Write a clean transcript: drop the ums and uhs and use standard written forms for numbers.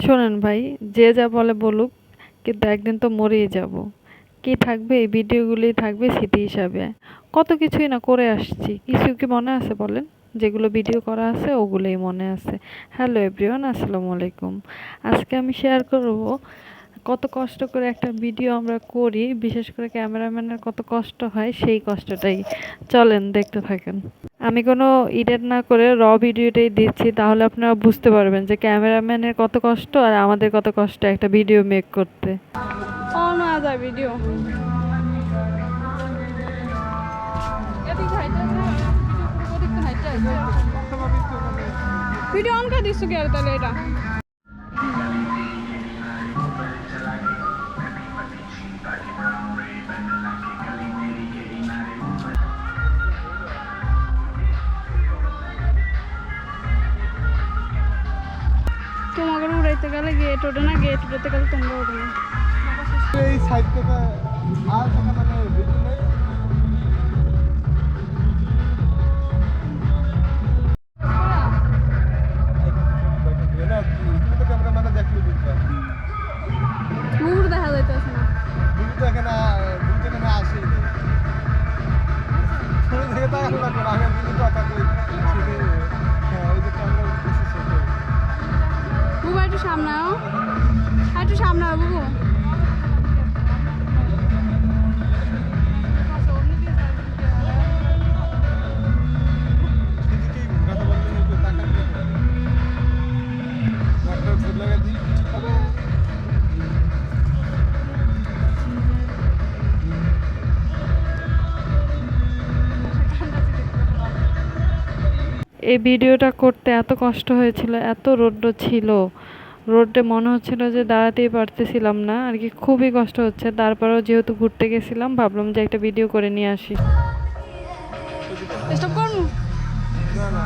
শোনেন ভাই, যে যা বলে বলুক, কিন্তু একদিন তো মরেই যাব। কি থাকবে? এই ভিডিওগুলোই থাকবে স্মৃতি হিসাবে। কত কিছুই না করে আসছি, কিছু কি মনে আছে বলেন? যেগুলো ভিডিও করা আছে ওগুলোই মনে আছে। হ্যালো এভরিওয়ান, আসসালামু আলাইকুম। আজকে আমি শেয়ার করব কত কষ্ট করে একটা ভিডিও আমরা করি, বিশেষ করে ক্যামেরাম্যানের কত কষ্ট হয় সেই কষ্টটাই। চলেন দেখতে থাকেন। আমি কোনো এডিট না করে ভিডিওটাই দিচ্ছি, তাহলে আপনারা বুঝতে পারবেন যে ক্যামেরাম্যানের কত কষ্ট আর আমাদের কত কষ্ট একটা ভিডিও মেক করতে। অন হয়ে যায় ভিডিও। ভিডিও অন করে দিচ্ছ কি আর তাহলে এটা তোমাকে উড়াইতে গেলে গেট ওঠে না, গেট উঠাতে গেলে তোমরা ওঠে না। এই সাইড থেকে আর থেকে মানে ভিডিও নেই। ক্যামেরাম্যানে দেখলে বুঝবা মুখ দেখা যাইতেছে না। বুঝি তো এখানে আসেই নেই। শুরু থেকে তাকানো লাগবে না, আমি যদি কথা কই সেটাই। হ্যাঁ, ওই যে ক্যামেরা উঠতেছে সেটাই। বুবু একটু সামনে আও, একটু সামনে আও বুবু। সেদিকেই কথা বলতে হবে, তাকালে একটা ফুল লাগা দিই। এই ভিডিওটা করতে এত কষ্ট হয়েছিল, এত রৌদ্র ছিল, রোডে মনে হচ্ছিল যে দাঁড়াতেই পারতেছিলাম না আর কি, খুবই কষ্ট হচ্ছে। তারপরেও যেহেতু ঘুরতে গেছিলাম, ভাবলাম যে একটা ভিডিও করে নিয়ে আসি। স্টপ করুন। না না